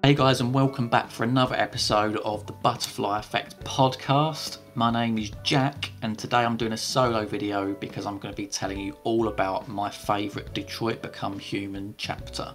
Hey guys, and welcome back for another episode of the Butterfly Effect podcast. My name is Jack, and today I'm doing a solo video because I'm going to be telling you all about my favourite Detroit Become Human chapter.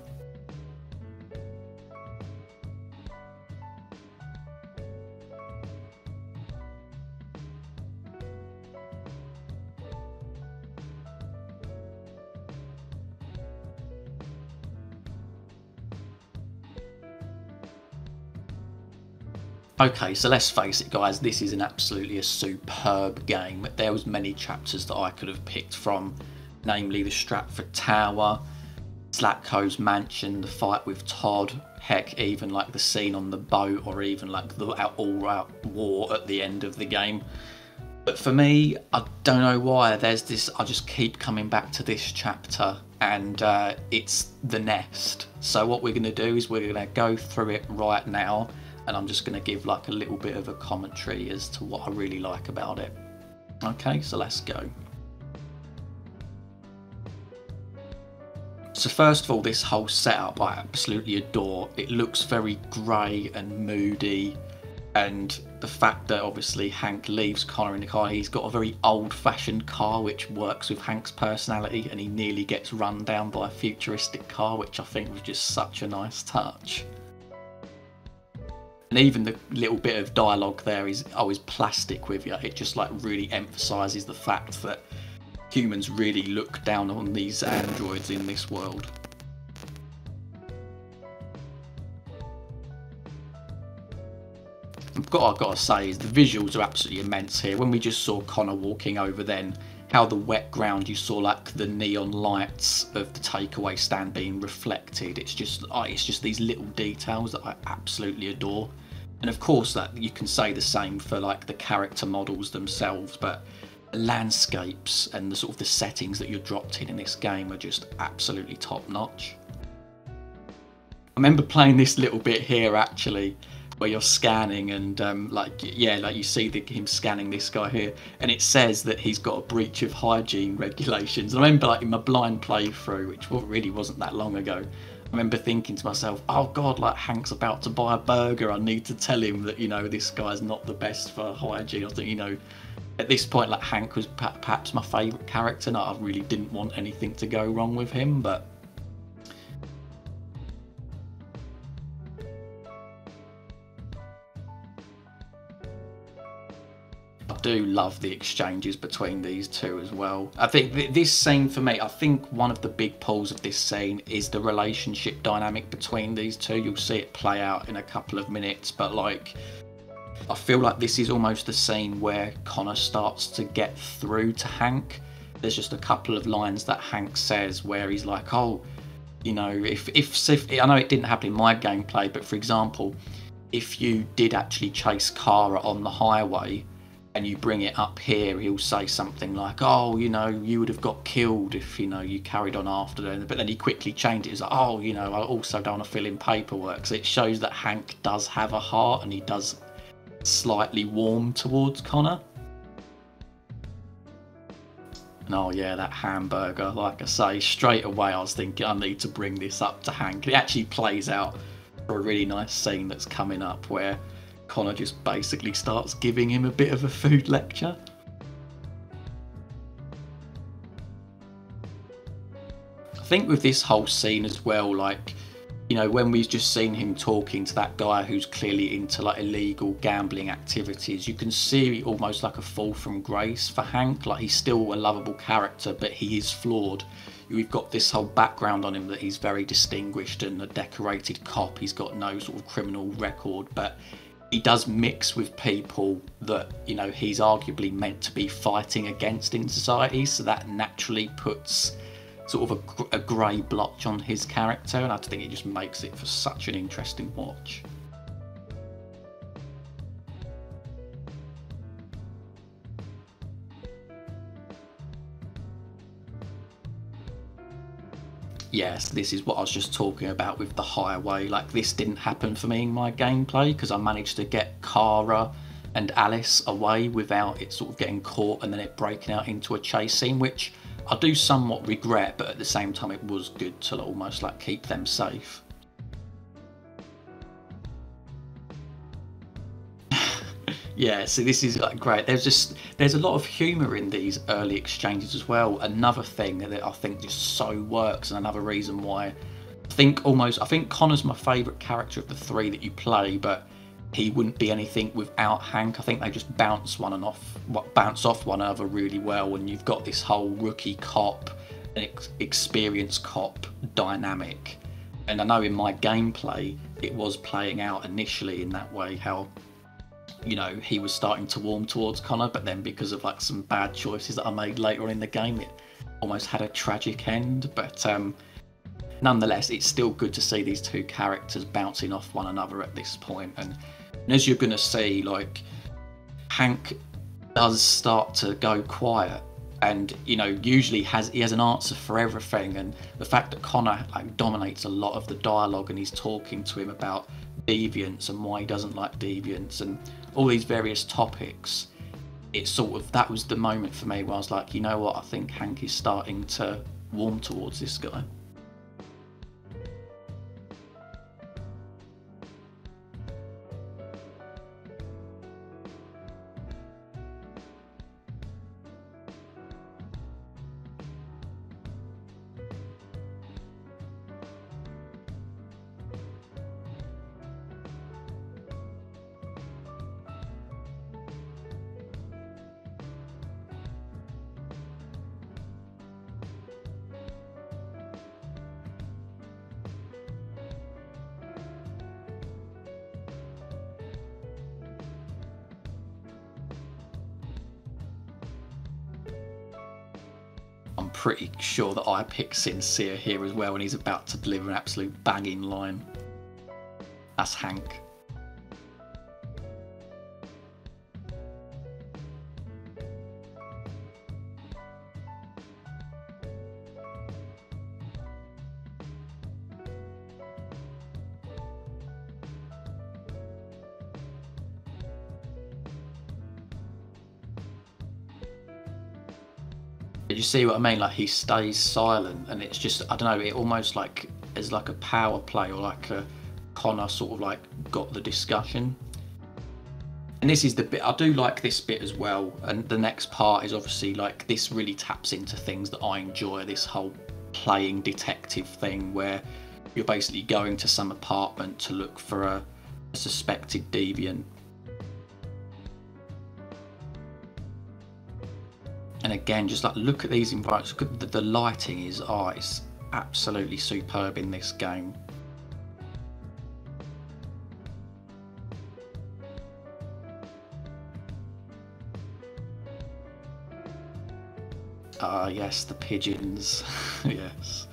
Okay, so let's face it guys, this is absolutely a superb game. There was many chapters that I could have picked from, namely the Stratford Tower, Slatko's mansion, the fight with Todd, heck, even like the scene on the boat, or even like the all-out war at the end of the game. But for me, I don't know why, there's this, I just keep coming back to this chapter, and it's the nest. So what we're going to do is we're going to go through it right now, and I'm just going to give like a little bit of a commentary as to what I really like about it. Okay, so let's go. So first of all, this whole setup I absolutely adore. It looks very grey and moody, and the fact that obviously Hank leaves Connor in the car, he's got a very old-fashioned car which works with Hank's personality, and he nearly gets run down by a futuristic car, which I think was just such a nice touch. And even the little bit of dialogue there is always plastic with you. It just like really emphasises the fact that humans really look down on these androids in this world. I've got to say is the visuals are absolutely immense here. When we just saw Connor walking over then, how the wet ground, you saw like the neon lights of the takeaway stand being reflected. It's just these little details that I absolutely adore. And of course that you can say the same for like the character models themselves, but the landscapes and the sort of the settings that you're dropped in this game are just absolutely top notch. I remember playing this little bit here actually, where you're scanning and like you see him scanning this guy here, and it says that he's got a breach of hygiene regulations. I remember like in my blind playthrough, which really wasn't that long ago, I remember thinking to myself, oh god, like Hank's about to buy a burger, I need to tell him that, you know, this guy's not the best for hygiene. I think, you know, at this point like Hank was perhaps my favourite character, and I really didn't want anything to go wrong with him, but I do love the exchanges between these two as well. I think this scene for me, I think one of the big pulls of this scene is the relationship dynamic between these two. You'll see it play out in a couple of minutes, but like I feel like this is almost the scene where Connor starts to get through to Hank. There's just a couple of lines that Hank says where he's like, oh, you know, if I know it didn't happen in my gameplay, but for example, if you did actually chase Kara on the highway and you bring it up here, he'll say something like, oh, you know, you would have got killed if, you know, you carried on after them. But then he quickly changed it. He's like, oh, you know, I also don't want to fill in paperwork. So it shows that Hank does have a heart, and he does slightly warm towards Connor. And oh yeah, that hamburger, like I say, straight away I was thinking I need to bring this up to Hank. It actually plays out for a really nice scene that's coming up where Connor just basically starts giving him a bit of a food lecture. I think with this whole scene as well, like, you know, when we've just seen him talking to that guy who's clearly into like illegal gambling activities, you can see almost like a fall from grace for Hank. Like he's still a lovable character, but he is flawed. We've got this whole background on him that he's very distinguished and a decorated cop. He's got no sort of criminal record, but he does mix with people that, you know, he's arguably meant to be fighting against in society, so that naturally puts sort of a grey blotch on his character, and I think it just makes it for such an interesting watch. Yes, this is what I was just talking about with the highway. Like, this didn't happen for me in my gameplay because I managed to get Kara and Alice away without it sort of getting caught and then it breaking out into a chase scene, which I do somewhat regret, but at the same time it was good to almost like keep them safe. Yeah, so this is like great. There's a lot of humour in these early exchanges as well. Another thing that I think just so works, and another reason why I think Connor's my favourite character of the three that you play, but he wouldn't be anything without Hank. I think they just bounce off one another really well, and you've got this whole rookie cop and experienced cop dynamic. And I know in my gameplay it was playing out initially in that way, how he was starting to warm towards Connor, but then because of like some bad choices that I made later on in the game, it almost had a tragic end. But nonetheless, it's still good to see these two characters bouncing off one another at this point. And as you're going to see, like, Hank does start to go quiet, and usually he has an answer for everything. And the fact that Connor like dominates a lot of the dialogue, and he's talking to him about deviants and why he doesn't like deviants and all these various topics, that was the moment for me where I was like, you know what, I think Hank is starting to warm towards this guy. I'm pretty sure that I picked Sincere here as well, and he's about to deliver an absolute banging line. That's Hank. You see what I mean? Like, he stays silent, and it's just, I don't know, it almost like is like a power play, or like a Connor sort of like got the discussion. And this is the bit I do like, this bit as well. And the next part is obviously like, this really taps into things that I enjoy, this whole playing detective thing where you're basically going to some apartment to look for a suspected deviant. And again, just like, look at these environments. Look at the lighting is, it's absolutely superb in this game. Yes, the pigeons. Yes.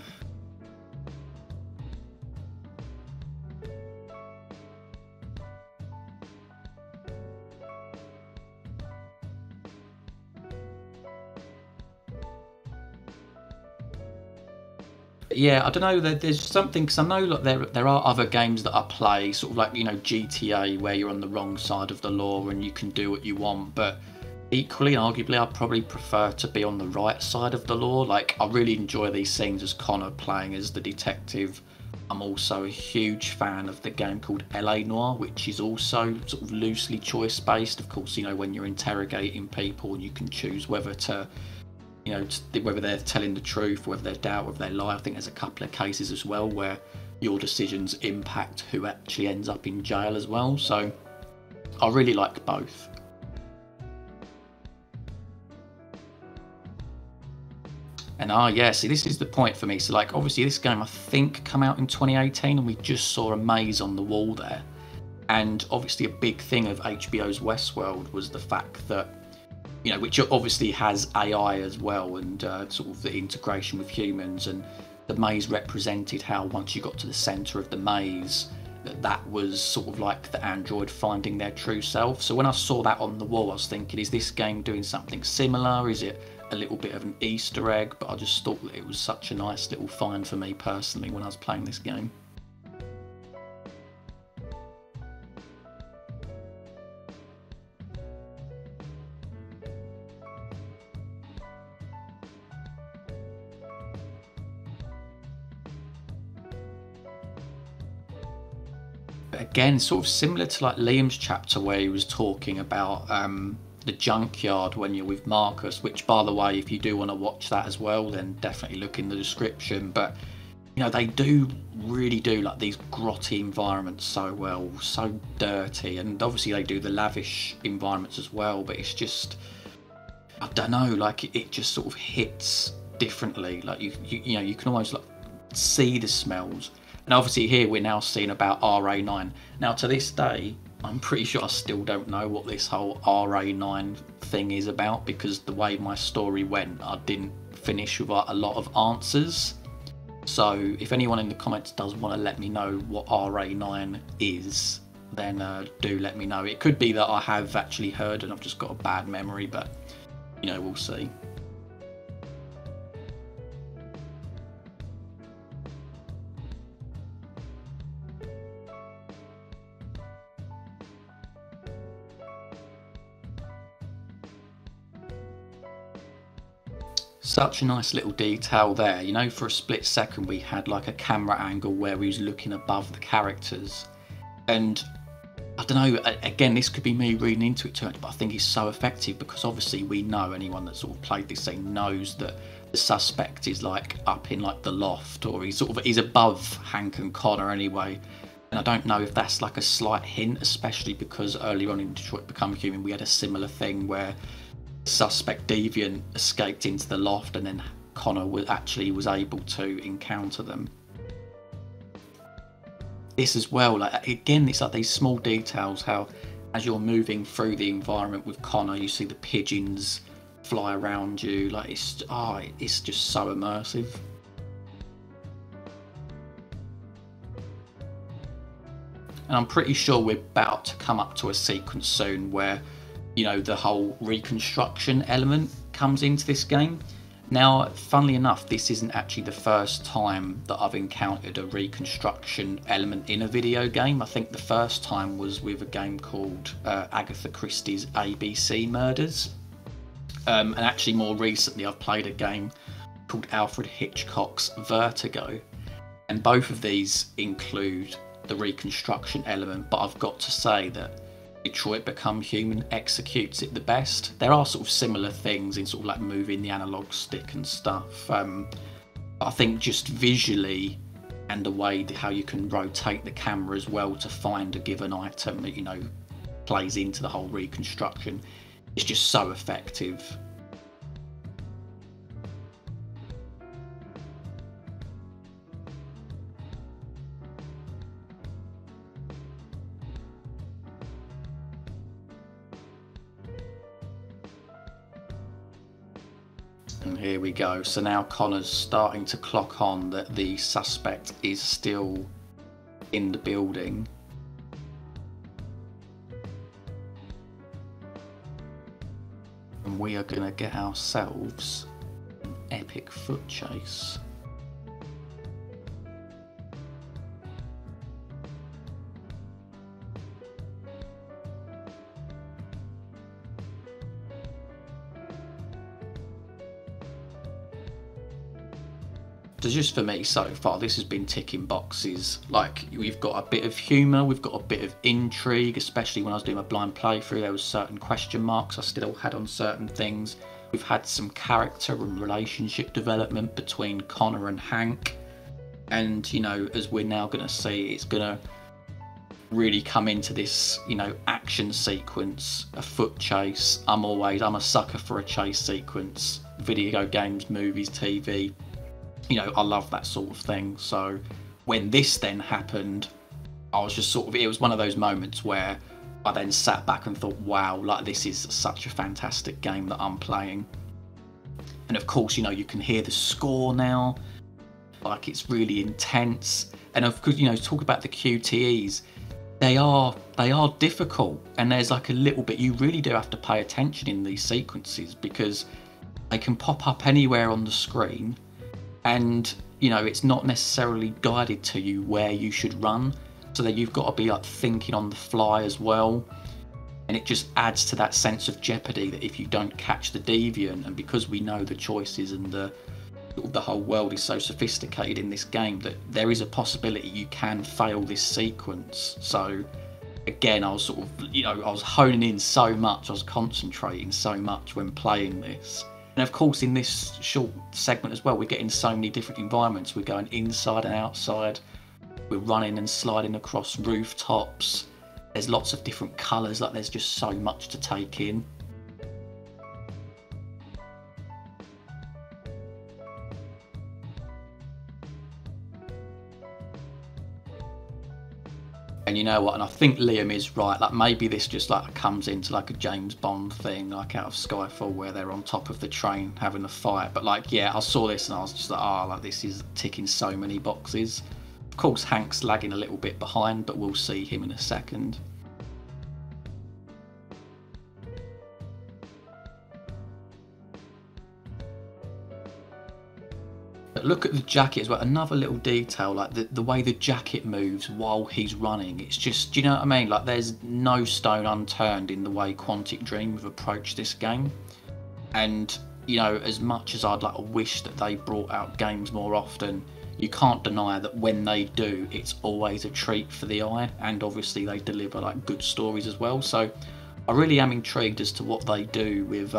Yeah, I don't know. There's something, because I know like there are other games that I play, sort of like GTA, where you're on the wrong side of the law and you can do what you want. But equally, arguably, I probably prefer to be on the right side of the law. Like, I really enjoy these scenes as Connor playing as the detective. I'm also a huge fan of the game called LA Noire, which is also sort of loosely choice based. Of course, when you're interrogating people, and you can choose whether to whether they're telling the truth, whether they're doubt, whether they lie. I think there's a couple of cases as well where your decisions impact who actually ends up in jail as well. So I really like both. And yeah, see, this is the point for me. So like, obviously this game I think come out in 2018, and we just saw a maze on the wall there. And obviously a big thing of HBO's Westworld was the fact that, which obviously has AI as well, and sort of the integration with humans, and the maze represented how once you got to the centre of the maze, that was sort of like the android finding their true self. So when I saw that on the wall, I was thinking, is this game doing something similar? Is it a little bit of an Easter egg? But I just thought that it was such a nice little find for me personally when I was playing this game. But again, sort of similar to like Liam's chapter where he was talking about the junkyard when you're with Marcus, which by the way, if you do want to watch that as well, then definitely look in the description. But you know, they do really do like these grotty environments so well, so dirty, and obviously they do the lavish environments as well, but it's just, I don't know, like it just sort of hits differently. Like you know, you can almost like see the smells. And obviously here we're now seeing about RA9. Now to this day, I'm pretty sure I still don't know what this whole RA9 thing is about, because the way my story went, I didn't finish with a lot of answers. So if anyone in the comments does want to let me know what RA9 is, then do let me know. It could be that I have actually heard and I've just got a bad memory, but you know, we'll see. Such a nice little detail there, you know, for a split second we had like a camera angle where we was looking above the characters, and I don't know, again this could be me reading into it too much, but I think it's so effective because obviously we know, anyone that sort of played this thing knows that the suspect is like up in like the loft, or he's above Hank and Connor anyway. And I don't know if that's like a slight hint, especially because earlier on in Detroit Become Human we had a similar thing where suspect Deviant escaped into the loft and then Connor was able to encounter them. This as well, like again, it's like these small details, how as you're moving through the environment with Connor you see the pigeons fly around you, like it's just so immersive. And I'm pretty sure we're about to come up to a sequence soon where, you know, the whole reconstruction element comes into this game. Now, funnily enough, this isn't actually the first time that I've encountered a reconstruction element in a video game. I think the first time was with a game called Agatha Christie's ABC Murders. And actually more recently I've played a game called Alfred Hitchcock's Vertigo. And both of these include the reconstruction element, but I've got to say that Detroit Become Human executes it the best. There are sort of similar things in sort of like moving the analog stick and stuff. I think just visually and the way how you can rotate the camera as well to find a given item that, you know, plays into the whole reconstruction, it's just so effective. And here we go. So now Connor's starting to clock on that the suspect is still in the building. And we are going to get ourselves an epic foot chase. So just for me so far, this has been ticking boxes. Like, we've got a bit of humour, we've got a bit of intrigue, especially when I was doing my blind playthrough, there was certain question marks I still had on certain things. We've had some character and relationship development between Connor and Hank. And, you know, as we're now going to see, it's going to really come into this, you know, action sequence, a foot chase. I'm a sucker for a chase sequence. Video games, movies, TV. You know, I love that sort of thing. So when this then happened, I was just sort of, it was one of those moments where I then sat back and thought, wow, like this is such a fantastic game that I'm playing. And of course, you know, you can hear the score now, like it's really intense. And of course, you know, talk about the QTEs, they are difficult, and there's like a little bit, you really do have to pay attention in these sequences because they can pop up anywhere on the screen. And, you know, it's not necessarily guided to you where you should run. So that you've got to be like thinking on the fly as well. And it just adds to that sense of jeopardy that if you don't catch the deviant, and because we know the choices and the the whole world is so sophisticated in this game that there is a possibility you can fail this sequence. So again, I was sort of, I was honing in so much, I was concentrating so much when playing this. And of course, in this short segment as well, we're getting so many different environments. We're going inside and outside. We're running and sliding across rooftops. There's lots of different colours, like there's just so much to take in. And you know what, and I think Liam is right, like maybe this just like comes into like a James Bond thing, like out of Skyfall, where they're on top of the train having a fight. But like, yeah, I saw this and I was just like, oh, like this is ticking so many boxes. Of course, Hank's lagging a little bit behind, but we'll see him in a second. But look at the jacket as well, another little detail, like the way the jacket moves while he's running. It's just, do you know what I mean? Like there's no stone unturned in the way Quantic Dream have approached this game. And, as much as I'd like to wish that they brought out games more often, you can't deny that when they do, it's always a treat for the eye, and obviously they deliver like good stories as well. So I really am intrigued as to what they do with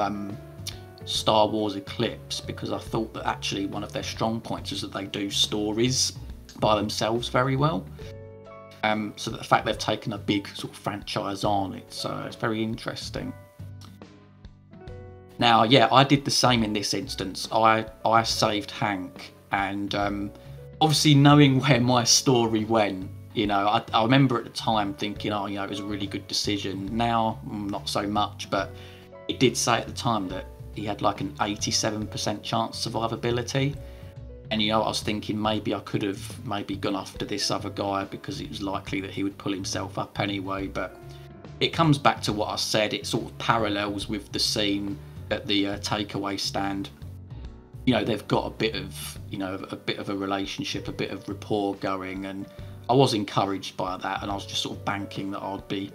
Star Wars Eclipse, because I thought that actually one of their strong points is that they do stories by themselves very well. So that the fact they've taken a big sort of franchise on, it's very interesting. Now, yeah, I did the same in this instance. I saved Hank, and obviously knowing where my story went, I remember at the time thinking, oh, it was a really good decision. Now, not so much, but it did say at the time that he had like an 87% chance of survivability. And I was thinking maybe I could have maybe gone after this other guy because it was likely that he would pull himself up anyway. But it comes back to what I said. It sort of parallels with the scene at the takeaway stand. They've got a bit of, a relationship, a bit of rapport going, and I was encouraged by that, and I was just sort of banking that I'd be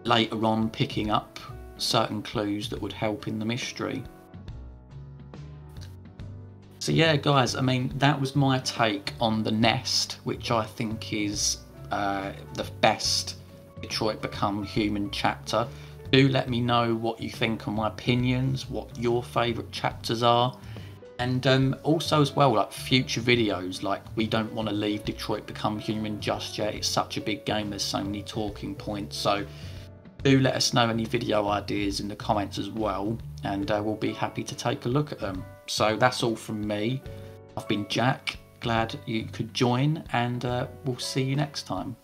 later on picking up certain clues that would help in the mystery. So yeah, guys, I mean, that was my take on The Nest, which I think is the best Detroit Become Human chapter. Do let me know what you think on my opinions, what your favourite chapters are, and also as well, like future videos. Like, we don't want to leave Detroit Become Human just yet. It's such a big game, there's so many talking points. So do let us know any video ideas in the comments as well, and we'll be happy to take a look at them. So that's all from me. I've been Jack, glad you could join, and we'll see you next time.